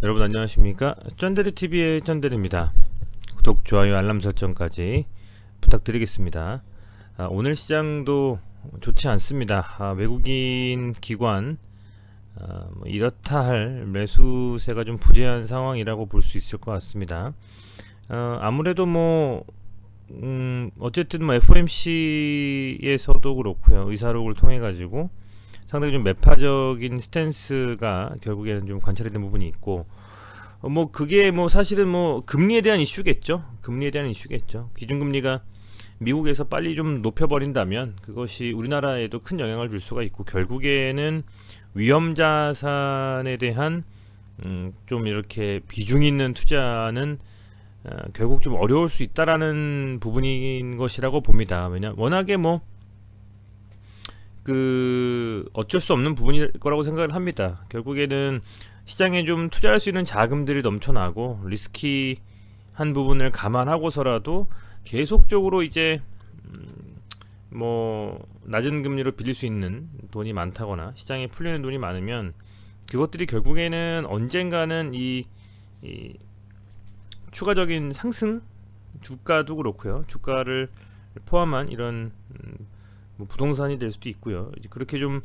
여러분 안녕하십니까? 쩐데리TV의 쩐데리입니다. 구독, 좋아요, 알람 설정까지 부탁드리겠습니다. 오늘 시장도 좋지 않습니다. 외국인 기관 이렇다 할 매수세가 좀 부재한 상황이라고 볼 수 있을 것 같습니다. 아무래도 어쨌든 FOMC에서도 그렇고요. 의사록을 통해 가지고 상당히 좀 매파적인 스탠스가 결국에는 좀 관찰이 된 부분이 있고, 그게 사실은 금리에 대한 이슈겠죠. 금리에 대한 이슈겠죠. 기준금리가 미국에서 빨리 좀 높여버린다면 그것이 우리나라에도 큰 영향을 줄 수가 있고, 결국에는 위험자산에 대한 좀 이렇게 비중 있는 투자는 결국 좀 어려울 수 있다라는 부분인 것이라고 봅니다. 왜냐 워낙에 어쩔 수 없는 부분일 거라고 생각을 합니다. 결국에는 시장에 좀 투자할 수 있는 자금들이 넘쳐나고 리스키한 부분을 감안하고서라도 계속적으로 이제 낮은 금리로 빌릴 수 있는 돈이 많다거나 시장에 풀리는 돈이 많으면 그것들이 결국에는 언젠가는 이 추가적인 상승, 주가도 그렇고요. 주가를 포함한 이런 부동산이 될 수도 있고요. 이제 그렇게 좀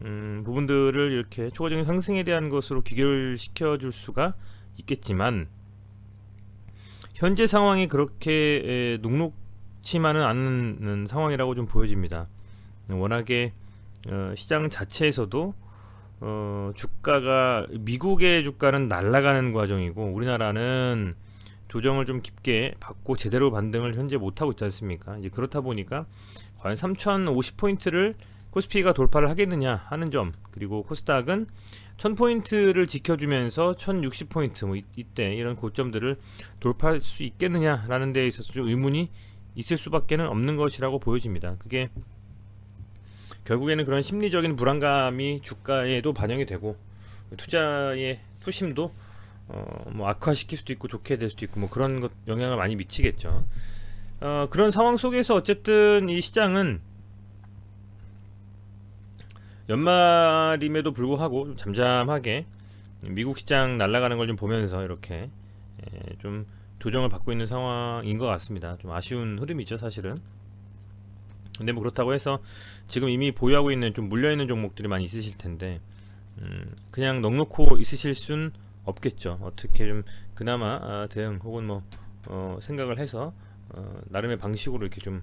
부분들을 이렇게 추가적인 상승에 대한 것으로 귀결시켜 줄 수가 있겠지만, 현재 상황이 그렇게 녹록치만은 않은 상황이라고 좀 보여집니다. 워낙에 시장 자체에서도 주가가, 미국의 주가는 날아가는 과정이고 우리나라는 조정을 좀 깊게 받고 제대로 반등을 현재 못하고 있지 않습니까? 이제 그렇다 보니까 과연 3050포인트를 코스피가 돌파를 하겠느냐 하는 점, 그리고 코스닥은 1000포인트를 지켜주면서 1060포인트 이때 이런 고점들을 돌파할 수 있겠느냐라는 데에 있어서 좀 의문이 있을 수밖에 없는 것이라고 보여집니다. 그게 결국에는 그런 심리적인 불안감이 주가에도 반영이 되고 투자의 투심도 악화시킬 수도 있고 좋게 될 수도 있고 그런 것 영향을 많이 미치겠죠. 그런 상황 속에서 어쨌든 이 시장은 연말임에도 불구하고 좀 잠잠하게 미국 시장 날아가는 걸 좀 보면서 이렇게 좀 조정을 받고 있는 상황인 것 같습니다. 좀 아쉬운 흐름이죠, 사실은. 근데 그렇다고 해서 지금 이미 보유하고 있는 좀 물려있는 종목들이 많이 있으실 텐데 그냥 넉놓고 있으실 순 없겠죠. 어떻게 좀 그나마 대응 혹은 생각을 해서 나름의 방식으로 이렇게 좀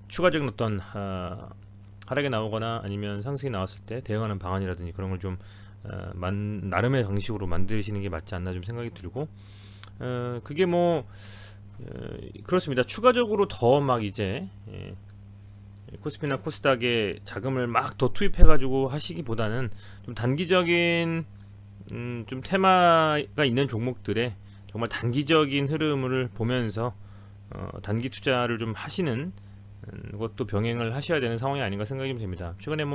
추가적인 어떤 하락이 나오거나 아니면 상승이 나왔을 때 대응하는 방안이라든지 그런 걸 좀 나름의 방식으로 만드시는 게 맞지 않나 좀 생각이 들고, 그게 그렇습니다. 추가적으로 더 이제 코스피나 코스닥에 자금을 막 더 투입해가지고 하시기보다는 좀 단기적인 좀 테마가 있는 종목들에 정말 단기적인 흐름을 보면서 단기 투자를 좀 하시는 것도 병행을 하셔야 되는 상황이 아닌가 생각이 좀 됩니다. 최근에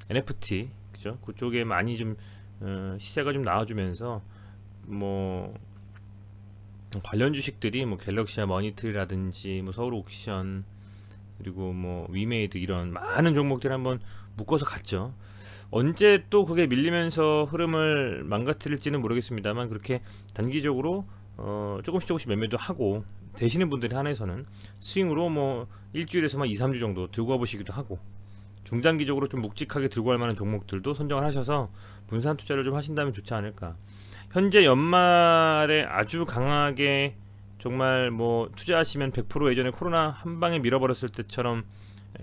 NFT 그죠? 그쪽에 많이 좀 시세가 좀 나와주면서 관련 주식들이 갤럭시아 머니트리라든지 서울 옥션 그리고 위메이드 이런 많은 종목들이 한번 묶어서 갔죠. 언제 또 그게 밀리면서 흐름을 망가뜨릴지는 모르겠습니다만, 그렇게 단기적으로 조금씩 매매도 하고 되시는 분들이 한해서는 스윙으로 일주일에서 2-3주 정도 들고 와보시기도 하고, 중장기적으로 좀 묵직하게 들고 갈 만한 종목들도 선정을 하셔서 분산 투자를 좀 하신다면 좋지 않을까. 현재 연말에 아주 강하게 정말 투자하시면 100% 예전에 코로나 한 방에 밀어버렸을 때처럼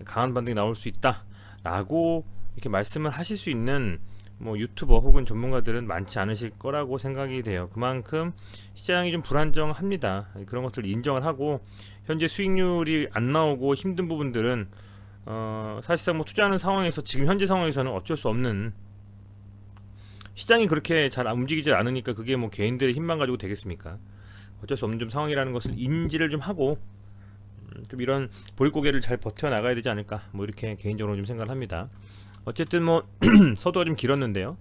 강한 반등이 나올 수 있다 라고 이렇게 말씀을 하실 수 있는 유튜버 혹은 전문가들은 많지 않으실 거라고 생각이 돼요. 그만큼 시장이 좀 불안정합니다. 그런 것들을 인정을 하고 현재 수익률이 안 나오고 힘든 부분들은 사실상 투자하는 상황에서, 지금 현재 상황에서는 어쩔 수 없는, 시장이 그렇게 잘 움직이지 않으니까 그게 개인들의 힘만 가지고 되겠습니까? 어쩔 수 없는 좀 상황이라는 것을 인지를 좀 하고 좀 이런 보릿고개를 잘 버텨 나가야 되지 않을까, 이렇게 개인적으로 좀 생각을 합니다. 어쨌든 서두가 좀 길었는데요.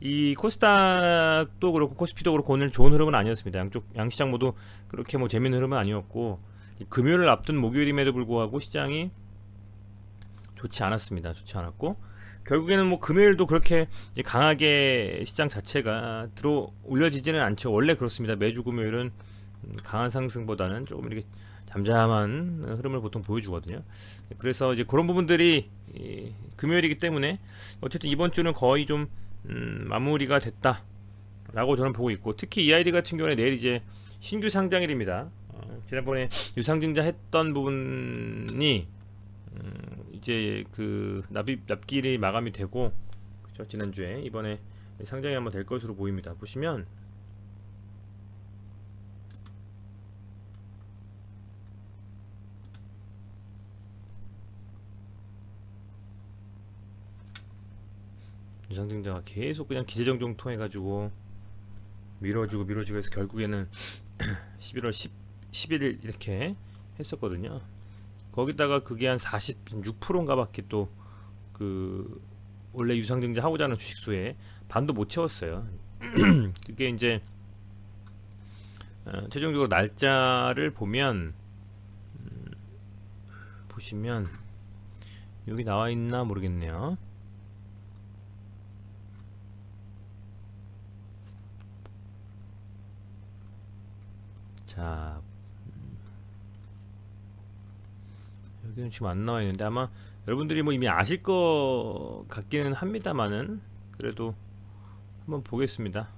이 코스닥도 그렇고 코스피도 그렇고 오늘 좋은 흐름은 아니었습니다. 양시장 모두 그렇게 재밌는 흐름은 아니었고, 금요일을 앞둔 목요일임에도 불구하고 시장이 좋지 않았습니다. 좋지 않았고 결국에는 뭐 금요일도 그렇게 강하게 시장 자체가 들어 올려지지는 않죠. 원래 그렇습니다. 매주 금요일은 강한 상승보다는 조금 이렇게 잠잠한 흐름을 보통 보여주거든요. 그래서 이제 그런 부분들이 금요일이기 때문에 어쨌든 이번 주는 거의 좀 마무리가 됐다라고 저는 보고 있고, 특히 EID 같은 경우에 내일 이제 신규 상장일입니다. 지난번에 유상증자 했던 부분이 이제 그 납기일이 마감이 되고, 그죠? 지난주에 이번에 상장이 한번 될 것으로 보입니다. 보시면 유상증자가 계속 그냥 기세정종 통해가지고 밀어주고 해서 결국에는 11월 11일 이렇게 했었거든요. 거기다가 그게 한 46%인가 밖에 또 그 원래 유상증자 하고자 하는 주식수에 반도 못 채웠어요. 그게 이제 최종적으로 날짜를 보면 보시면 여기 나와 있나 모르겠네요. 자, 여기는 지금 안 나와 있는데 아마 여러분들이 뭐 이미 아실 것 같기는 합니다만은 그래도 한번 보겠습니다.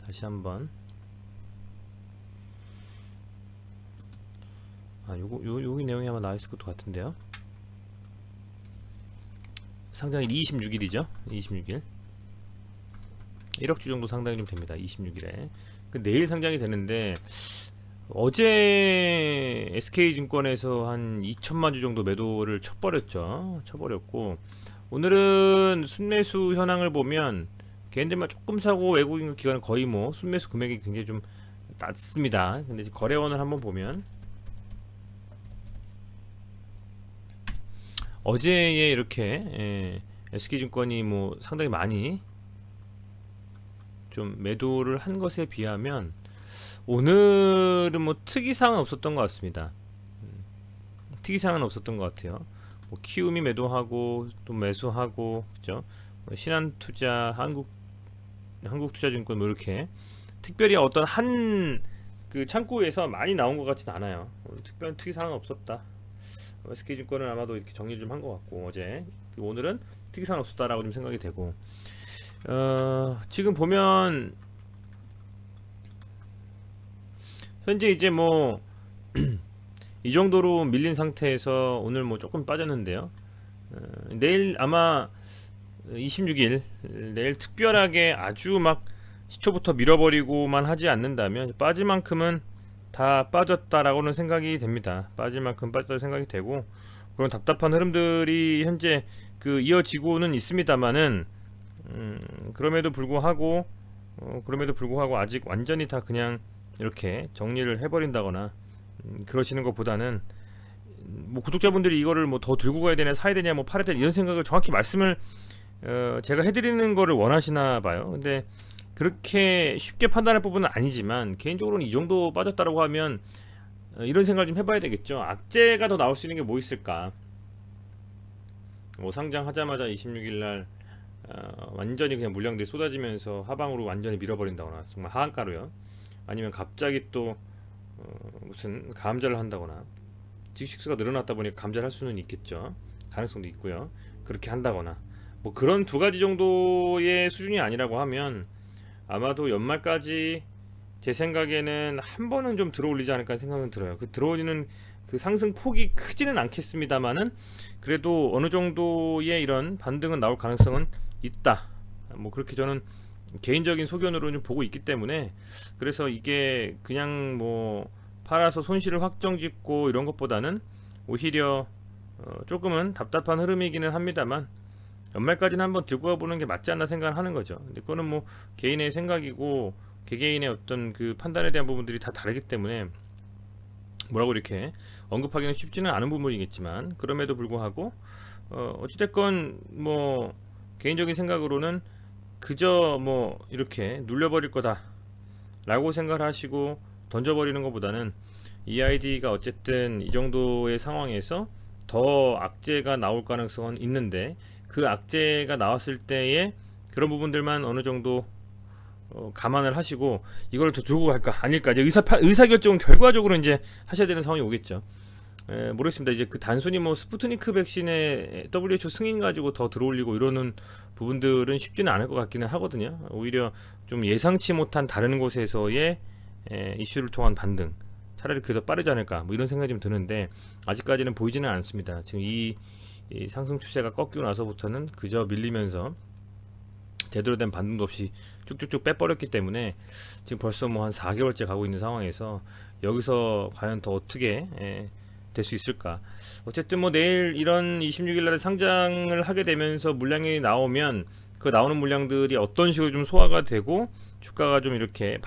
다시 한번. 여기 내용이 아마 나와 있을 것 같은데요. 상장일 26일이죠. 26일. 1억 주 정도 상당히 좀 됩니다. 26일에. 내일 상장이 되는데 어제 SK증권에서 한 2천만 주 정도 매도를 쳐버렸고, 오늘은 순매수 현황을 보면 개인들만 조금 사고 외국인 기관은 거의 뭐 순매수 금액이 굉장히 좀 낮습니다. 근데 이제 거래원을 한번 보면 어제에 이렇게 SK증권이 뭐 상당히 많이 좀 매도를 한 것에 비하면 오늘은 뭐 특이사항은 없었던 것 같습니다. 특이사항은 없었던 것 같아요. 뭐 키움이 매도하고 또 매수하고, 그죠? 뭐 신한투자, 한국투자증권 뭐 이렇게 특별히 어떤 한 그 창구에서 많이 나온 것 같진 않아요. 특별한 특이사항은 없었다. SK증권은 아마도 이렇게 정리 좀 한 것 같고, 어제 오늘은 특이사항 없었다라고 좀 생각이 되고, 지금 보면 현재 이제 뭐 이 정도로 밀린 상태에서 오늘 뭐 조금 빠졌는데요. 내일 아마 26일 내일 특별하게 아주 막 시초부터 밀어버리고만 하지 않는다면 빠질 만큼은 다 빠졌다라고는 생각이 됩니다. 빠질 만큼 빠졌다고 생각이 되고, 그런 답답한 흐름들이 현재 그 이어지고는 있습니다만은 그럼에도 불구하고 아직 완전히 다 그냥 이렇게 정리를 해버린다거나 그러시는 것보다는 뭐 구독자분들이 이거를 뭐 더 들고 가야 되냐, 사야 되냐, 뭐 팔아야 되냐 이런 생각을 정확히 말씀을 제가 해드리는 거를 원하시나 봐요. 근데 그렇게 쉽게 판단할 부분은 아니지만 개인적으로는 이 정도 빠졌다라고 하면 이런 생각을 좀 해봐야 되겠죠. 악재가 더 나올 수 있는 게 뭐 있을까? 뭐 상장하자마자 26일날 완전히 그냥 물량들이 쏟아지면서 하방으로 완전히 밀어버린다거나, 정말 하한가로요. 아니면 갑자기 또 무슨 감자를 한다거나, 주식수가 늘어났다 보니 감자를 할 수는 있겠죠. 가능성도 있고요. 그렇게 한다거나 뭐 그런 두 가지 정도의 수준이 아니라고 하면 아마도 연말까지 제 생각에는 한 번은 좀 들어올리지 않을까 생각은 들어요. 그 들어올리는 그 상승 폭이 크지는 않겠습니다만은 그래도 어느 정도의 이런 반등은 나올 가능성은 있다. 뭐 그렇게 저는 개인적인 소견으로 좀 보고 있기 때문에, 그래서 이게 그냥 뭐 팔아서 손실을 확정짓고 이런 것보다는 오히려 조금은 답답한 흐름이기는 합니다만 연말까지는 한번 들고 가보는 게 맞지 않나 생각을 하는 거죠. 근데 그거는 뭐 개인의 생각이고 개개인의 어떤 그 판단에 대한 부분들이 다 다르기 때문에 뭐라고 이렇게 언급하기는 쉽지는 않은 부분이겠지만, 그럼에도 불구하고 어찌됐건 뭐 개인적인 생각으로는 그저 뭐 이렇게 눌려버릴 거다 라고 생각을 하시고 던져버리는 것보다는 이 아이디가 어쨌든 이 정도의 상황에서 더 악재가 나올 가능성은 있는데 그 악재가 나왔을 때에 그런 부분들만 어느 정도 감안을 하시고 이걸 더 두고 갈까 아닐까 이제 의사결정은 결과적으로 이제 하셔야 되는 상황이 오겠죠. 모르겠습니다. 이제 그 단순히 뭐 스푸트니크 백신에 WHO 승인 가지고 더 들어올리고 이러는 부분들은 쉽지는 않을 것 같기는 하거든요. 오히려 좀 예상치 못한 다른 곳에서의 이슈를 통한 반등, 차라리 그게 더 빠르지 않을까 뭐 이런 생각이 좀 드는데 아직까지는 보이지는 않습니다. 지금 이 상승 추세가 꺾이고 나서부터는 그저 밀리면서 제대로 된 반등도 없이 쭉쭉쭉 빼버렸기 때문에 지금 벌써 뭐 한 4개월째 가고 있는 상황에서 여기서 과연 더 어떻게 될 수 있을까. 어쨌든 뭐 내일 이런 26일 날에 상장을 하게 되면서 물량이 나오면 그 나오는 물량들이 어떤 식으로 좀 소화가 되고 주가가 좀 이렇게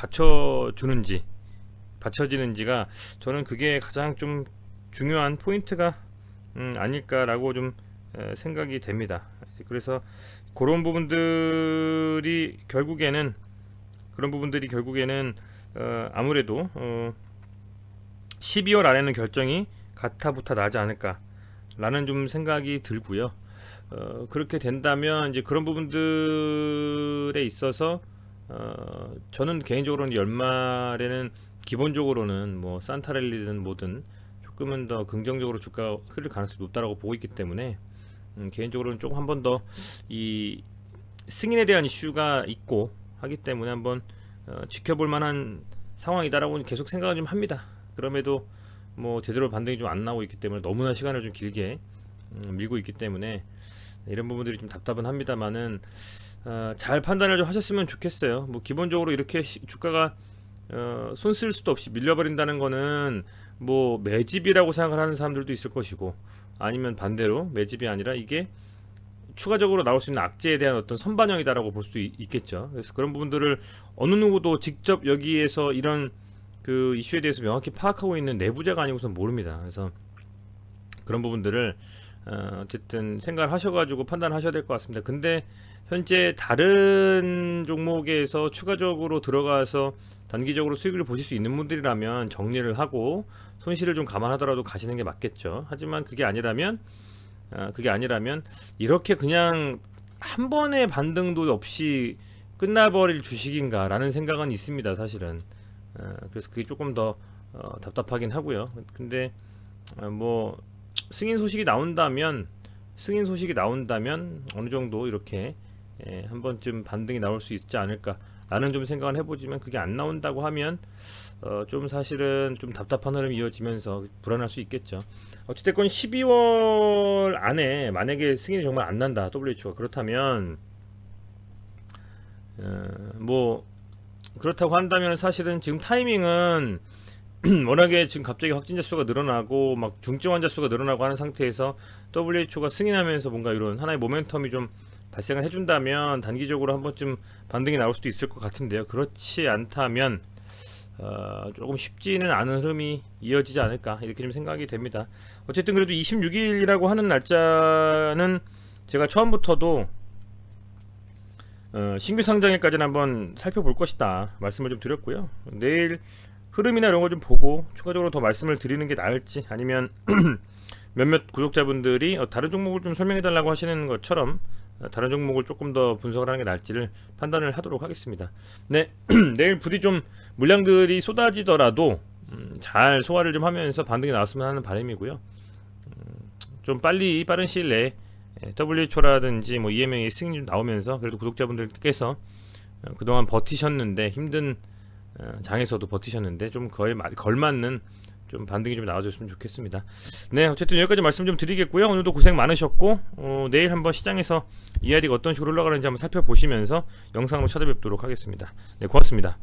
받쳐지는지가 저는 그게 가장 좀 중요한 포인트가 아닐까라고 좀 생각이 됩니다. 그래서 그런 부분들이 결국에는 아무래도 12월 안에는 결정이 가타부타 나지 않을까라는 좀 생각이 들고요. 그렇게 된다면 이제 그런 부분들에 있어서 저는 개인적으로는 연말에는 기본적으로는 뭐 산타랠리든 뭐든 조금은 더 긍정적으로 주가가 흐를 가능성이 높다라고 보고 있기 때문에 개인적으로는 조금 한 번 더 이 승인에 대한 이슈가 있고 하기 때문에 한번 지켜볼 만한 상황이다라고 계속 생각을 좀 합니다. 그럼에도 뭐 제대로 반등이 좀 안 나오고 있기 때문에 너무나 시간을 좀 길게 밀고 있기 때문에 이런 부분들이 좀 답답은 합니다만은 잘 판단을 좀 하셨으면 좋겠어요. 뭐 기본적으로 이렇게 주가가 손 쓸 수도 없이 밀려버린다는 거는 뭐 매집이라고 생각을 하는 사람들도 있을 것이고 아니면 반대로 매집이 아니라 이게 추가적으로 나올 수 있는 악재에 대한 어떤 선반영이다라고 볼 수도 있겠죠. 그래서 그런 부분들을 어느 누구도 직접 여기에서 이런 그 이슈에 대해서 명확히 파악하고 있는 내부자가 아니고선 모릅니다. 그래서 그런 부분들을 어쨌든 생각을 하셔가지고 판단하셔야 될 것 같습니다. 근데 현재 다른 종목에서 추가적으로 들어가서 단기적으로 수익을 보실 수 있는 분들이라면 정리를 하고 손실을 좀 감안하더라도 가시는 게 맞겠죠. 하지만 그게 아니라면 이렇게 그냥 한 번의 반등도 없이 끝나버릴 주식인가라는 생각은 있습니다. 사실은. 그래서 그게 조금 더 답답하긴 하고요. 근데 뭐 승인 소식이 나온다면 어느 정도 이렇게 한 번쯤 반등이 나올 수 있지 않을까라는 좀 생각을 해보지만 그게 안 나온다고 하면 좀 사실은 좀 답답한 흐름이 이어지면서 불안할 수 있겠죠. 어찌됐건 12월 안에 만약에 승인이 정말 안 난다 WHO가 그렇다면 뭐 그렇다고 한다면 사실은 지금 타이밍은 워낙에 지금 갑자기 확진자 수가 늘어나고 막 중증 환자 수가 늘어나고 하는 상태에서 WHO가 승인하면서 뭔가 이런 하나의 모멘텀이 좀 발생을 해준다면 단기적으로 한 번쯤 반등이 나올 수도 있을 것 같은데요. 그렇지 않다면 조금 쉽지는 않은 흐름이 이어지지 않을까 이렇게 좀 생각이 됩니다. 어쨌든 그래도 26일이라고 하는 날짜는 제가 처음부터도 신규 상장일까지는 한번 살펴볼 것이다 말씀을 좀 드렸고요. 내일 흐름이나 이런 걸 좀 보고 추가적으로 더 말씀을 드리는 게 나을지 아니면 몇몇 구독자분들이 다른 종목을 좀 설명해 달라고 하시는 것처럼 다른 종목을 조금 더 분석을 하는 게 나을지를 판단을 하도록 하겠습니다. 네, 내일 부디 좀 물량들이 쏟아지더라도 잘 소화를 좀 하면서 반등이 나왔으면 하는 바람이고요. 좀 빠른 시일 내에 WHO라든지 뭐 EMA 승인이 좀 나오면서 그래도 구독자분들께서 그동안 버티셨는데 힘든 장에서도 버티셨는데 좀 거에 걸맞는 좀 반등이 좀 나와줬으면 좋겠습니다. 네, 어쨌든 여기까지 말씀 좀 드리겠고요. 오늘도 고생 많으셨고 내일 한번 시장에서 이하리가 어떤 식으로 올라가는지 한번 살펴보시면서 영상으로 찾아뵙도록 하겠습니다. 네, 고맙습니다.